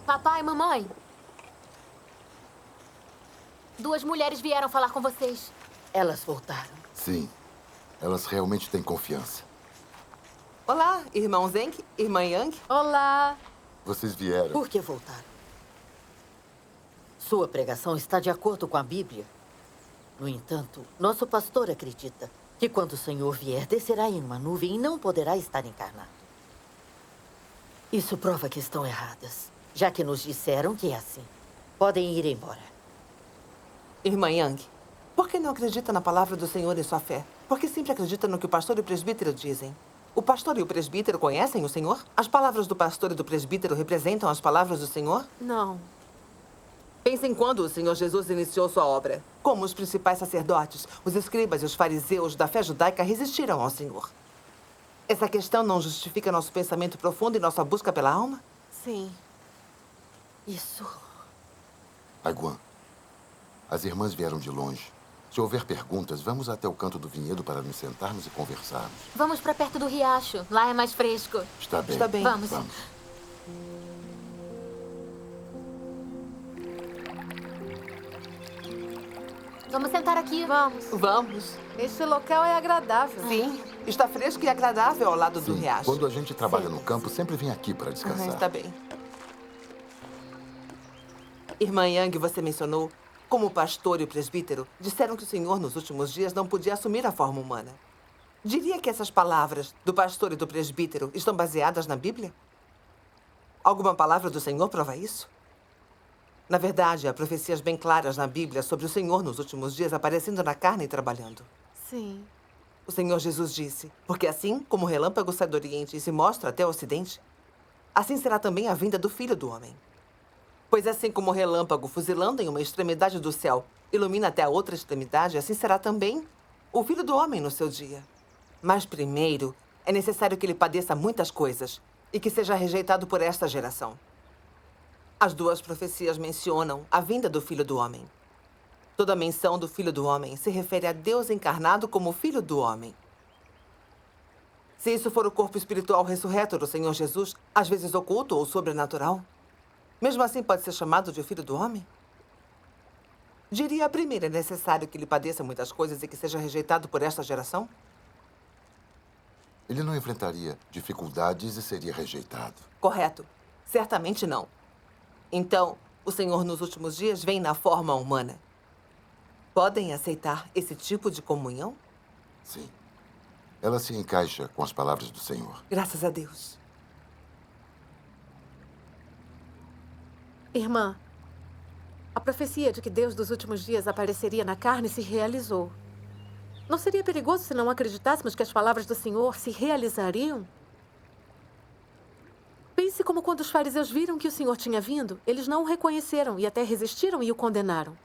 Papai e mamãe. Duas mulheres vieram falar com vocês. Elas voltaram. Sim, elas realmente têm confiança. Olá, irmão Zeng, irmã Yang. Olá. Vocês vieram. Por que voltaram? Sua pregação está de acordo com a Bíblia. No entanto, nosso pastor acredita que quando o Senhor vier, descerá em uma nuvem e não poderá estar encarnado. Isso prova que estão erradas, já que nos disseram que é assim. Podem ir embora. Irmã Yang, por que não acredita na palavra do Senhor e sua fé? Por que sempre acredita no que o pastor e o presbítero dizem? O pastor e o presbítero conhecem o Senhor? As palavras do pastor e do presbítero representam as palavras do Senhor? Não. Pense em quando o Senhor Jesus iniciou sua obra. Como os principais sacerdotes, os escribas e os fariseus da fé judaica resistiram ao Senhor. Essa questão não justifica nosso pensamento profundo e nossa busca pela alma? Sim. Isso. Aiguan, as irmãs vieram de longe. Se houver perguntas, vamos até o canto do vinhedo para nos sentarmos e conversarmos. Vamos pra perto do riacho. Lá é mais fresco. Está bem. Está bem. Vamos. Vamos sentar aqui. Vamos. Vamos. Esse local é agradável. Sim, está fresco e agradável ao lado do Sim, riacho. quando a gente trabalha no campo, sempre vem aqui para descansar. Está bem. Irmã Yang, você mencionou como o pastor e o presbítero disseram que o Senhor, nos últimos dias, não podia assumir a forma humana. Diria que essas palavras do pastor e do presbítero estão baseadas na Bíblia? Alguma palavra do Senhor prova isso? Na verdade, há profecias bem claras na Bíblia sobre o Senhor nos últimos dias aparecendo na carne e trabalhando. Sim. O Senhor Jesus disse, porque assim como o relâmpago sai do Oriente e se mostra até o Ocidente, assim será também a vinda do Filho do Homem. Pois assim como o relâmpago, fuzilando em uma extremidade do céu, ilumina até a outra extremidade, assim será também o Filho do Homem no seu dia. Mas primeiro, é necessário que ele padeça muitas coisas e que seja rejeitado por esta geração. As duas profecias mencionam a vinda do Filho do Homem. Toda menção do Filho do Homem se refere a Deus encarnado como Filho do Homem. Se isso for o corpo espiritual ressurreto do Senhor Jesus, às vezes oculto ou sobrenatural, mesmo assim pode ser chamado de o Filho do Homem? Diria a primeira, é necessário que ele padeça muitas coisas e que seja rejeitado por esta geração? Ele não enfrentaria dificuldades e seria rejeitado. Correto. Certamente não. Então, o Senhor nos últimos dias vem na forma humana. Podem aceitar esse tipo de comunhão? Sim. Ela se encaixa com as palavras do Senhor. Graças a Deus. Irmã, a profecia de que Deus dos últimos dias apareceria na carne se realizou. Não seria perigoso se não acreditássemos que as palavras do Senhor se realizariam? Pense como quando os fariseus viram que o Senhor tinha vindo, eles não o reconheceram e até resistiram e o condenaram.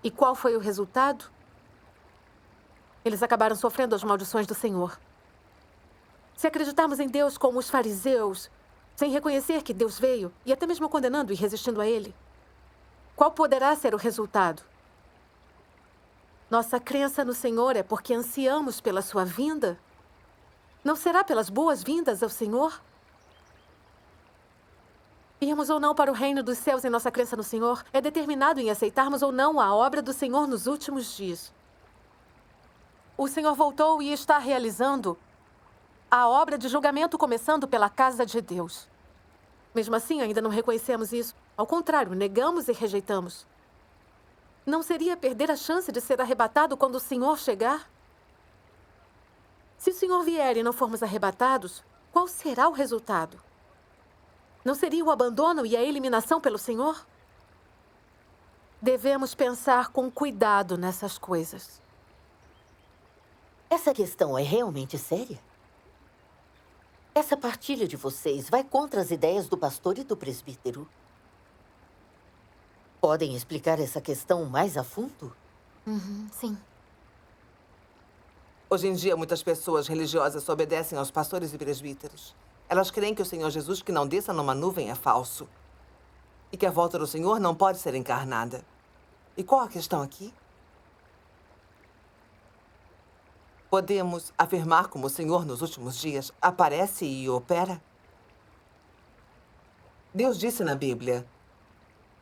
E qual foi o resultado? Eles acabaram sofrendo as maldições do Senhor. Se acreditarmos em Deus como os fariseus, sem reconhecer que Deus veio, e até mesmo condenando e resistindo a Ele, qual poderá ser o resultado? Nossa crença no Senhor é porque ansiamos pela sua vinda? Não será pelas boas-vindas ao Senhor? Irmos ou não para o reino dos céus em nossa crença no Senhor é determinado em aceitarmos ou não a obra do Senhor nos últimos dias. O Senhor voltou e está realizando a obra de julgamento começando pela casa de Deus. Mesmo assim, ainda não reconhecemos isso. Ao contrário, negamos e rejeitamos. Não seria perder a chance de ser arrebatado quando o Senhor chegar? Se o Senhor vier e não formos arrebatados, qual será o resultado? Não seria o abandono e a eliminação pelo Senhor? Devemos pensar com cuidado nessas coisas. Essa questão é realmente séria? Essa partilha de vocês vai contra as ideias do pastor e do presbítero? Podem explicar essa questão mais a fundo? Sim. Hoje em dia, muitas pessoas religiosas obedecem aos pastores e presbíteros. Elas creem que o Senhor Jesus que não desça numa nuvem é falso. E que a volta do Senhor não pode ser encarnada. E qual a questão aqui? Podemos afirmar como o Senhor nos últimos dias aparece e opera? Deus disse na Bíblia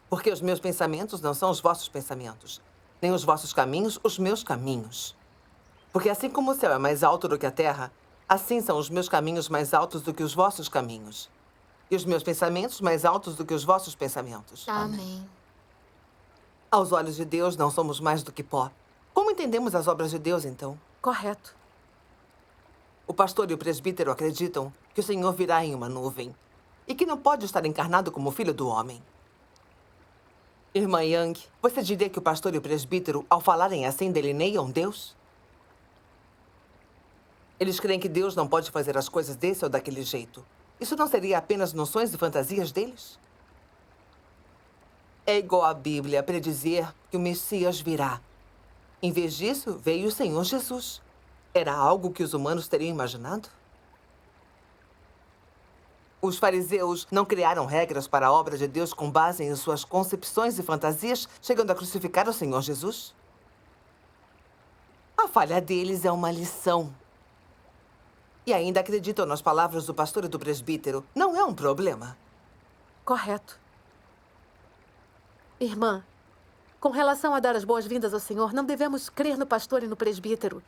Porque os meus pensamentos não são os vossos pensamentos, nem os vossos caminhos os meus caminhos. Porque assim como o céu é mais alto do que a terra, assim são os meus caminhos mais altos do que os vossos caminhos. E os meus pensamentos mais altos do que os vossos pensamentos. Amém. Aos olhos de Deus, não somos mais do que pó. Como entendemos as obras de Deus, então? Correto. O pastor e o presbítero acreditam que o Senhor virá em uma nuvem e que não pode estar encarnado como filho do homem. Irmã Young, você diria que o pastor e o presbítero, ao falarem assim, delineiam Deus? Eles creem que Deus não pode fazer as coisas desse ou daquele jeito. Isso não seria apenas noções e fantasias deles? É igual a Bíblia predizer que o Messias virá. Em vez disso, veio o Senhor Jesus. Era algo que os humanos teriam imaginado? Os fariseus não criaram regras para a obra de Deus com base em suas concepções e fantasias, chegando a crucificar o Senhor Jesus? A falha deles é uma lição. E ainda acreditam nas palavras do pastor e do presbítero. Não é um problema. Correto. Irmã, com relação a dar as boas-vindas ao Senhor, não devemos crer no pastor e no presbítero,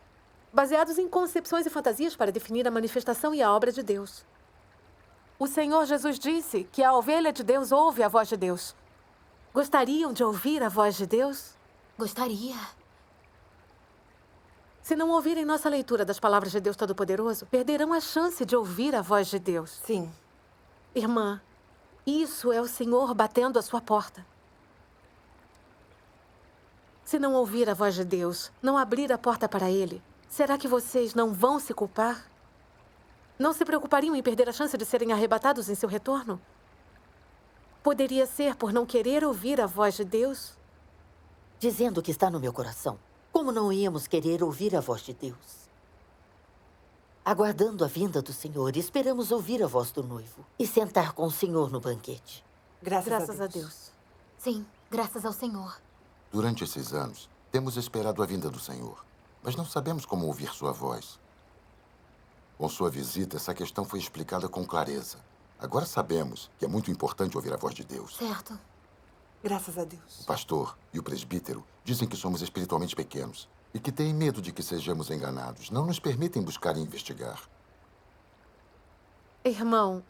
baseados em concepções e fantasias para definir a manifestação e a obra de Deus. O Senhor Jesus disse que a ovelha de Deus ouve a voz de Deus. Gostariam de ouvir a voz de Deus? Gostaria. Se não ouvirem nossa leitura das palavras de Deus Todo-Poderoso, perderão a chance de ouvir a voz de Deus. Sim. Irmã, isso é o Senhor batendo à sua porta. Se não ouvir a voz de Deus, não abrir a porta para Ele, será que vocês não vão se culpar? Não se preocupariam em perder a chance de serem arrebatados em seu retorno? Poderia ser por não querer ouvir a voz de Deus? Dizendo que está no meu coração. Como não íamos querer ouvir a voz de Deus? Aguardando a vinda do Senhor, esperamos ouvir a voz do noivo e sentar com o Senhor no banquete. Graças A Deus. Sim, graças ao Senhor. Durante esses anos, temos esperado a vinda do Senhor, mas não sabemos como ouvir sua voz. Com sua visita, essa questão foi explicada com clareza. Agora sabemos que é muito importante ouvir a voz de Deus. Certo. Graças a Deus. O pastor e o presbítero dizem que somos espiritualmente pequenos e que têm medo de que sejamos enganados. Não nos permitem buscar e investigar. Irmão,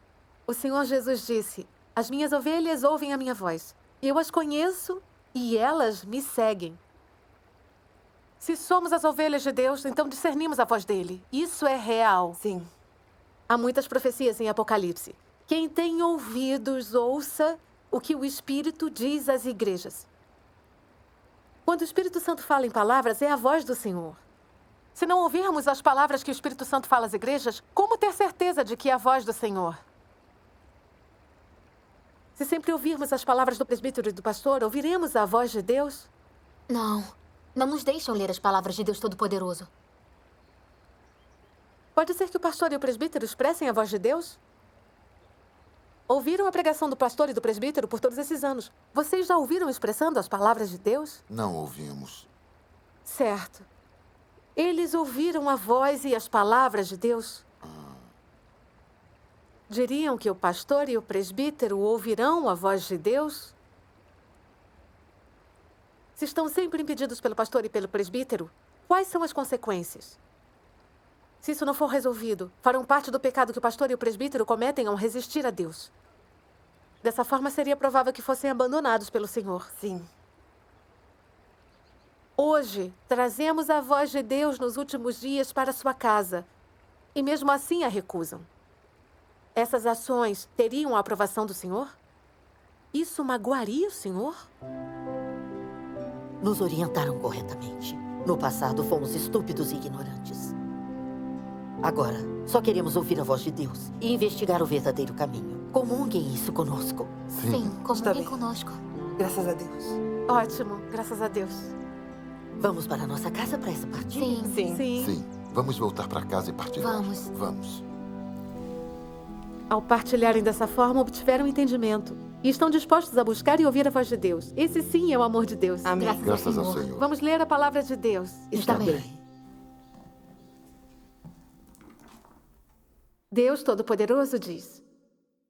o Senhor Jesus disse: as minhas ovelhas ouvem a minha voz. Eu as conheço e elas me seguem. Se somos as ovelhas de Deus, então discernimos a voz dele. Isso é real. Sim. Há muitas profecias em Apocalipse. Quem tem ouvidos, ouça o que o Espírito diz às igrejas. Quando o Espírito Santo fala em palavras, é a voz do Senhor. Se não ouvirmos as palavras que o Espírito Santo fala às igrejas, como ter certeza de que é a voz do Senhor? Se sempre ouvirmos as palavras do presbítero e do pastor, ouviremos a voz de Deus? Não. Não nos deixam ler as palavras de Deus Todo-Poderoso. Pode ser que o pastor e o presbítero expressem a voz de Deus? Ouviram a pregação do pastor e do presbítero por todos esses anos. Vocês já ouviram expressando as palavras de Deus? Não ouvimos. Certo. Eles ouviram a voz e as palavras de Deus? Diriam que o pastor e o presbítero ouvirão a voz de Deus? Se estão sempre impedidos pelo pastor e pelo presbítero, quais são as consequências? Se isso não for resolvido, farão parte do pecado que o pastor e o presbítero cometem ao resistir a Deus. Dessa forma, seria provável que fossem abandonados pelo Senhor. Sim. Hoje, trazemos a voz de Deus nos últimos dias para sua casa, e mesmo assim a recusam. Essas ações teriam a aprovação do Senhor? Isso magoaria o Senhor? Nos orientaram corretamente. No passado, fomos estúpidos e ignorantes. Agora, só queremos ouvir a voz de Deus e investigar o verdadeiro caminho. Comunguem isso conosco. Sim, Está comunguem bem. conosco. Graças a Deus. Ótimo, graças a Deus. Vamos para a nossa casa para essa partida? Sim. Sim. Sim, vamos voltar para casa e partilhar. Vamos. Vamos. Ao partilharem dessa forma, obtiveram entendimento e estão dispostos a buscar e ouvir a voz de Deus. Esse sim é o amor de Deus. Amém. Graças ao Senhor. Vamos ler a palavra de Deus. Está bem. bem. Deus Todo-Poderoso diz: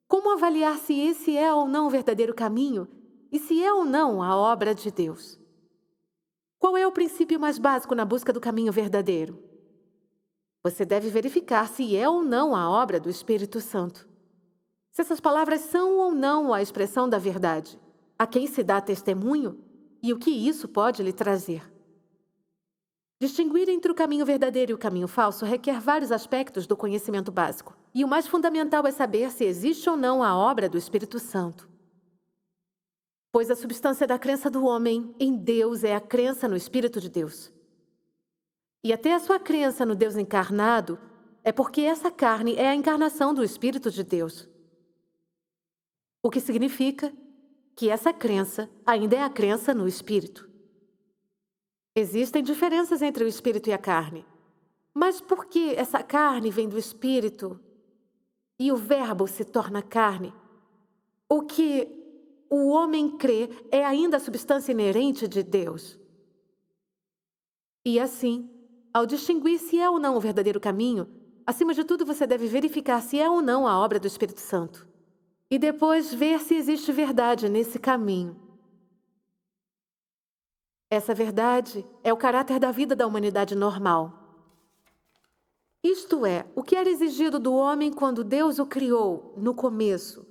como avaliar se esse é ou não o verdadeiro caminho e se é ou não a obra de Deus. Qual é o princípio mais básico na busca do caminho verdadeiro? Você deve verificar se é ou não a obra do Espírito Santo. Se essas palavras são ou não a expressão da verdade, a quem se dá testemunho e o que isso pode lhe trazer. Distinguir entre o caminho verdadeiro e o caminho falso requer vários aspectos do conhecimento básico. E o mais fundamental é saber se existe ou não a obra do Espírito Santo. Pois a substância da crença do homem em Deus é a crença no Espírito de Deus. E até a sua crença no Deus encarnado é porque essa carne é a encarnação do Espírito de Deus. O que significa que essa crença ainda é a crença no Espírito. Existem diferenças entre o Espírito e a carne. Mas por que essa carne vem do Espírito e o Verbo se torna carne? O que o homem crê é ainda a substância inerente de Deus. E assim, ao distinguir se é ou não o verdadeiro caminho, acima de tudo você deve verificar se é ou não a obra do Espírito Santo. E depois ver se existe verdade nesse caminho. Essa verdade é o caráter da vida da humanidade normal. Isto é, o que era exigido do homem quando Deus o criou no começo.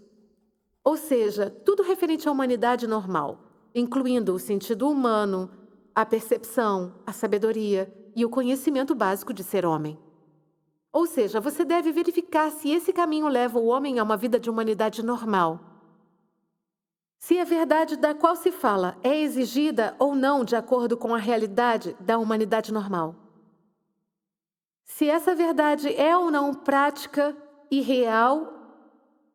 Ou seja, tudo referente à humanidade normal, incluindo o sentido humano, a percepção, a sabedoria e o conhecimento básico de ser homem. Ou seja, você deve verificar se esse caminho leva o homem a uma vida de humanidade normal. Se a verdade da qual se fala é exigida ou não de acordo com a realidade da humanidade normal. Se essa verdade é ou não prática e real,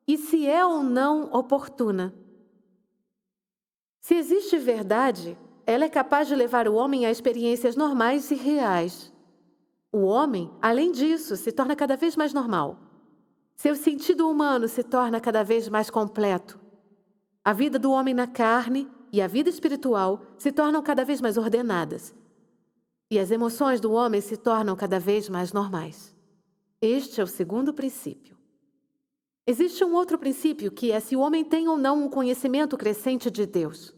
e se é ou não oportuna. Se existe verdade, ela é capaz de levar o homem a experiências normais e reais. O homem, além disso, se torna cada vez mais normal. Seu sentido humano se torna cada vez mais completo. A vida do homem na carne e a vida espiritual se tornam cada vez mais ordenadas. E as emoções do homem se tornam cada vez mais normais. Este é o segundo princípio. Existe um outro princípio que é se o homem tem ou não um conhecimento crescente de Deus.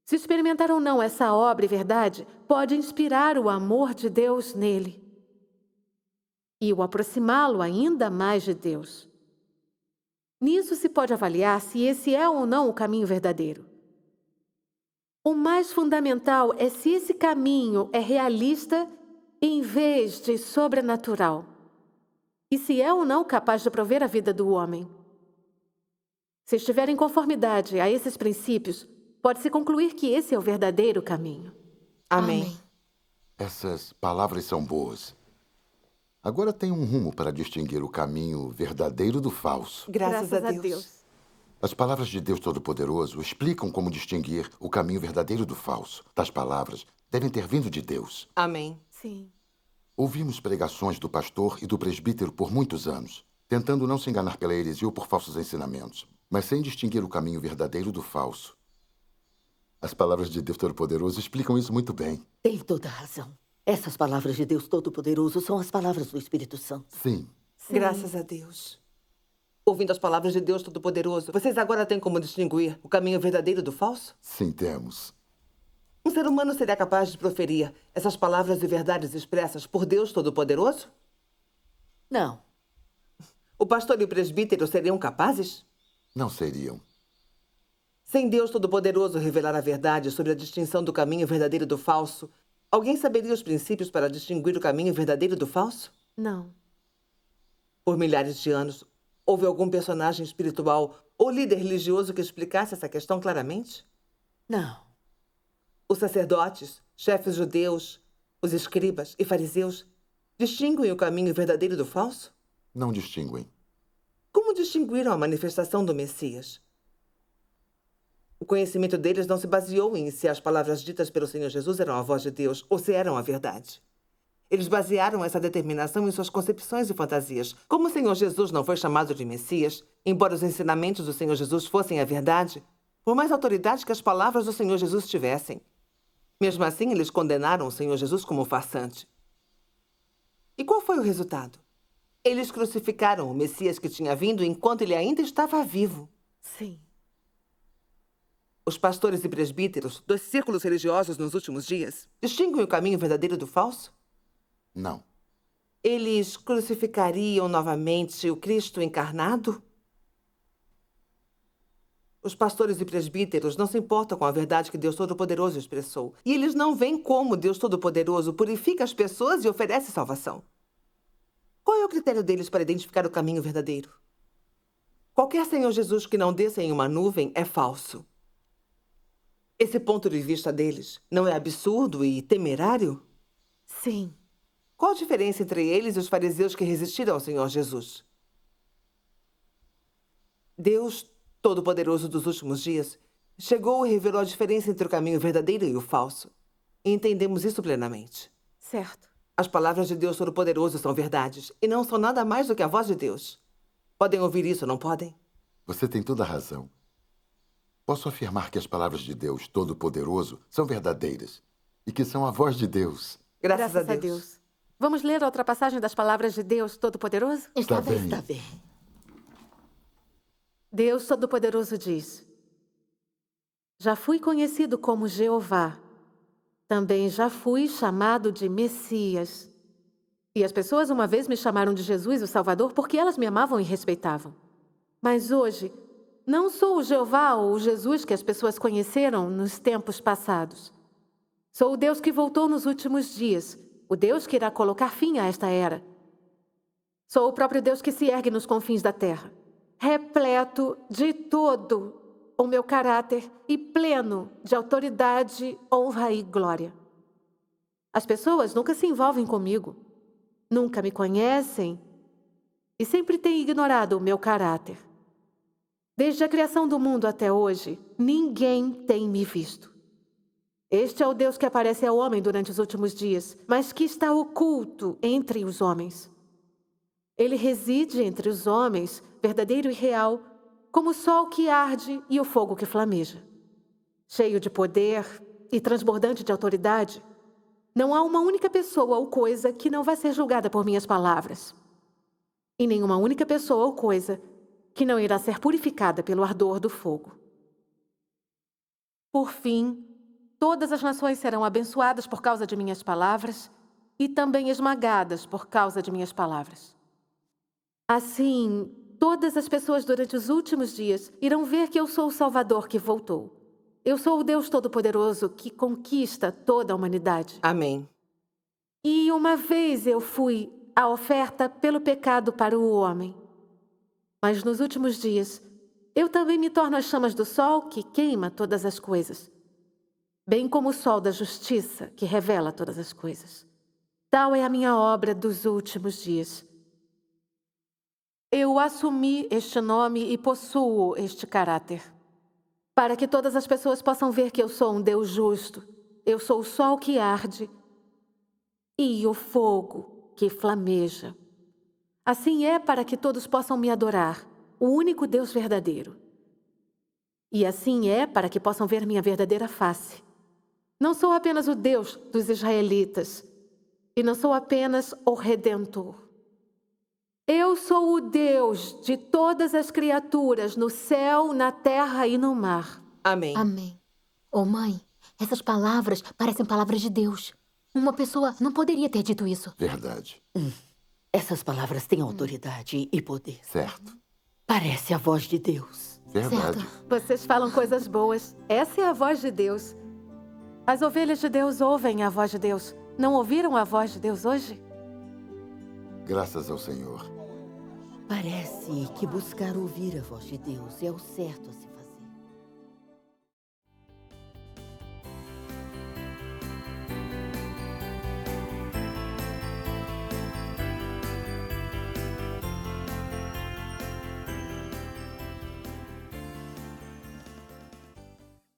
Se experimentar ou não essa obra e verdade, pode inspirar o amor de Deus nele e o aproximá-lo ainda mais de Deus. Nisso se pode avaliar se esse é ou não o caminho verdadeiro. O mais fundamental é se esse caminho é realista em vez de sobrenatural. E se é ou não capaz de prover a vida do homem. Se estiver em conformidade a esses princípios, pode-se concluir que esse é o verdadeiro caminho. Amém. Essas palavras são boas. Agora tem um rumo para distinguir o caminho verdadeiro do falso. Graças a Deus. As palavras de Deus Todo-Poderoso explicam como distinguir o caminho verdadeiro do falso. Tais palavras devem ter vindo de Deus. Amém. Sim. Ouvimos pregações do pastor e do presbítero por muitos anos, tentando não se enganar pela heresia ou por falsos ensinamentos, mas sem distinguir o caminho verdadeiro do falso. As palavras de Deus Todo-Poderoso explicam isso muito bem. Tem toda a razão. Essas palavras de Deus Todo-Poderoso são as palavras do Espírito Santo. Sim. Graças a Deus. Ouvindo as palavras de Deus Todo-Poderoso, vocês agora têm como distinguir o caminho verdadeiro do falso? Sim, temos. Um ser humano seria capaz de proferir essas palavras e verdades expressas por Deus Todo-Poderoso? Não. O pastor e o presbítero seriam capazes? Não seriam. Sem Deus Todo-Poderoso revelar a verdade sobre a distinção do caminho verdadeiro do falso, alguém saberia os princípios para distinguir o caminho verdadeiro do falso? Não. Por milhares de anos, houve algum personagem espiritual ou líder religioso que explicasse essa questão claramente? Não. Os sacerdotes, chefes judeus, os escribas e fariseus distinguem o caminho verdadeiro do falso? Não distinguem. Como distinguiram a manifestação do Messias? O conhecimento deles não se baseou em se as palavras ditas pelo Senhor Jesus eram a voz de Deus ou se eram a verdade. Eles basearam essa determinação em suas concepções e fantasias. Como o Senhor Jesus não foi chamado de Messias, embora os ensinamentos do Senhor Jesus fossem a verdade, por mais autoridade que as palavras do Senhor Jesus tivessem, mesmo assim eles condenaram o Senhor Jesus como farsante. E qual foi o resultado? Eles crucificaram o Messias que tinha vindo enquanto ele ainda estava vivo. Sim. Os pastores e presbíteros dos círculos religiosos nos últimos dias distinguem o caminho verdadeiro do falso? Não. Eles crucificariam novamente o Cristo encarnado? Os pastores e presbíteros não se importam com a verdade que Deus Todo-Poderoso expressou. E eles não veem como Deus Todo-Poderoso purifica as pessoas e oferece salvação. Qual é o critério deles para identificar o caminho verdadeiro? Qualquer Senhor Jesus que não desça em uma nuvem é falso. Esse ponto de vista deles não é absurdo e temerário? Sim. Qual a diferença entre eles e os fariseus que resistiram ao Senhor Jesus? Deus Todo-Poderoso dos últimos dias chegou e revelou a diferença entre o caminho verdadeiro e o falso. E entendemos isso plenamente. Certo. As palavras de Deus Todo-Poderoso são verdades e não são nada mais do que a voz de Deus. Podem ouvir isso, não podem? Você tem toda a razão. Posso afirmar que as palavras de Deus Todo-Poderoso são verdadeiras e que são a voz de Deus. Graças a Deus. Vamos ler a outra passagem das palavras de Deus Todo-Poderoso? Está bem. Está bem. Deus Todo-Poderoso diz: já fui conhecido como Jeová. Também já fui chamado de Messias. E as pessoas uma vez me chamaram de Jesus, o Salvador, porque elas me amavam e respeitavam. Mas hoje, não sou o Jeová ou o Jesus que as pessoas conheceram nos tempos passados. Sou o Deus que voltou nos últimos dias, o Deus que irá colocar fim a esta era. Sou o próprio Deus que se ergue nos confins da terra, repleto de todo o meu caráter e pleno de autoridade, honra e glória. As pessoas nunca se envolvem comigo, nunca me conhecem e sempre têm ignorado o meu caráter. Desde a criação do mundo até hoje, ninguém tem me visto. Este é o Deus que aparece ao homem durante os últimos dias, mas que está oculto entre os homens. Ele reside entre os homens, verdadeiro e real, como o sol que arde e o fogo que flameja. Cheio de poder e transbordante de autoridade, não há uma única pessoa ou coisa que não vai ser julgada por minhas palavras. E nenhuma única pessoa ou coisa que não irá ser purificada pelo ardor do fogo. Por fim, todas as nações serão abençoadas por causa de minhas palavras e também esmagadas por causa de minhas palavras. Assim, todas as pessoas durante os últimos dias irão ver que eu sou o Salvador que voltou. Eu sou o Deus Todo-Poderoso que conquista toda a humanidade. Amém. E uma vez eu fui a oferta pelo pecado para o homem. Mas nos últimos dias, eu também me torno as chamas do sol que queima todas as coisas, bem como o sol da justiça que revela todas as coisas. Tal é a minha obra dos últimos dias. Eu assumi este nome e possuo este caráter, para que todas as pessoas possam ver que eu sou um Deus justo. Eu sou o sol que arde e o fogo que flameja. Assim é para que todos possam me adorar, o único Deus verdadeiro. E assim é para que possam ver minha verdadeira face. Não sou apenas o Deus dos israelitas, e não sou apenas o Redentor. Eu sou o Deus de todas as criaturas no céu, na terra e no mar. Amém. Amém. Ô, mãe, essas palavras parecem palavras de Deus. Uma pessoa não poderia ter dito isso. Verdade. Essas palavras têm autoridade e poder. Certo. Parece a voz de Deus. Verdade. Certo. Vocês falam coisas boas. Essa é a voz de Deus. As ovelhas de Deus ouvem a voz de Deus. Não ouviram a voz de Deus hoje? Graças ao Senhor. Parece que buscar ouvir a voz de Deus é o certo a se